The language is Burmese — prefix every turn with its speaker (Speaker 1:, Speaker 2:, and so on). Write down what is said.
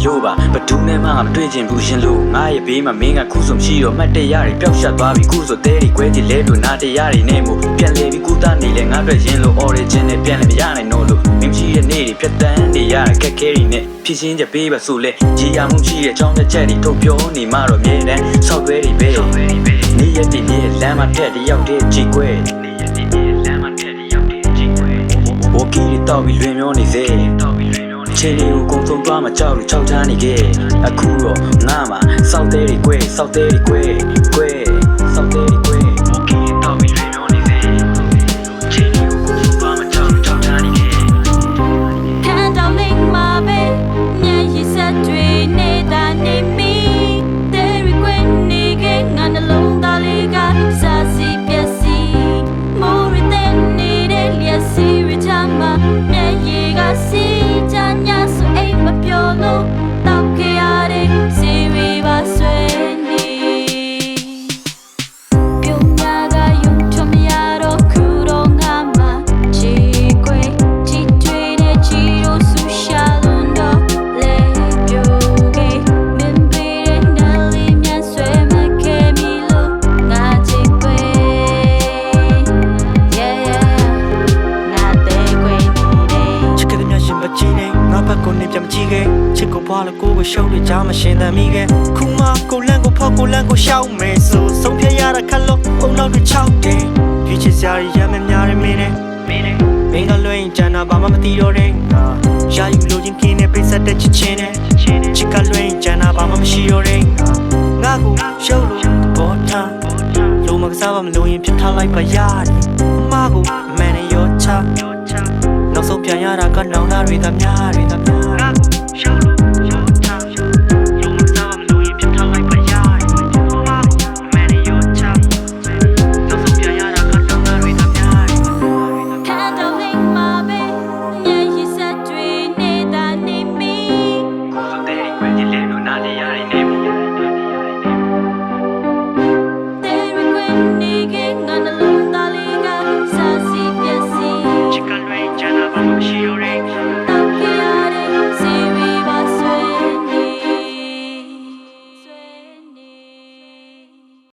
Speaker 1: လို့ပါဘဒူးနဲ့မှငါမတွေ့ချင်ဘူးရှင်လို့ငါရဲ့ဘေးမှာမင်းကခုစုံရှိတော့မှတ်တရတွေပျောက်ရှက်သွားပြီခုဆိုတဲတွေကွဲကြီးလဲလို့နာတရားတွေနဲ့မို့ပြန်လေပြီးကုသနေလဲငါအတွက်ရင်လို့ origin နဲ့ပြန်လည်းမရနိုင်တော့လို့မင်းရှိရဲ့နေ့တွေဖြတ်တန်းနေရတဲ့ခက်ခဲတွေနဲ့ဖြစ်ရှင်းချက်ပေးပါဆိုလဲကြည်ရမှုရှိတဲ့အကြောင်းတစ်ချက်တွေထုတ်ပြောနေမှတော့မြေတန်းဆောက်သွဲတွေပဲနေ့ရက်တည်းနေ့လမ်းမှာတက်တယောက်တည်းကြည်ခွဲဝကီတောက်ပြီးလွင်မျောနေစေချေလေးကိုကုန်းဆုံးသွားမှကြောက်လို့ချောက်ချမ်းနေခဲ့အခုတော့ငါမှစောက်သေးတွေကွဲစောက်သေးတွေကွဲစောက်သေးတွေကွဲဝကီတောက်ပြီးလွင်မျောနေစေချေလေးကိုကုန်းဆုံးသွားမှကြောက်လို့ချောက်ချမ်းနေခဲ့
Speaker 2: 看到你马背年一下对你的你咪得瑞归你给俺的龙大里个啥西别西莫瑞的你的烈西瑞他妈年一个西家伢说哎没表露到给俺的西瑞把水你表伢个用什么呀都苦到俺妈奇怪奇对的奇都苏下轮到来表给明白的那里面水没开米路俺奇怪俺得怪你的
Speaker 3: ချစ်ကတဲ့မြရှင်မကြည့်နဲ့ငါဘက်ကိုနေပြန်မကြည့်ခဲ့ချစ်ကိုပွားလို့ကိုကိုရှုံးလို့ကြားမရှင်တမ်းမိခဲ့ခုမှကိုလန့်ကိုဖောက်ကိုလန့်ကိုရှောက်မယ်ဆိုဆုံးဖြတ်ရတာခက်လို့အုံနောက်တွေချောက်တယ်ဒီချစ်စရာရမ်းမများတယ်မင်းနဲ့မင်းကလွှဲရင်ကျန်တာဘာမှမသိတော့တဲ့ငါရာယူလို့ချင်းကင်းနဲ့ပိတ်ဆက်တဲ့ချစ်ချင်းနဲ့ချစ်ကလွှဲရင်ကျန်တာဘာမှမရှိတော့တဲ့ငါကိုရှုံးလို့ဘောထားလုံးမကစားပါမလို့ရင်ပြစ်ထားလိုက်ပါရတယ်အမကိုအမှန်နဲ့ရောချနောက်ဆုံးပြန်ရတာကနောင်သားတွေသာများငါကိုရှုံးလို့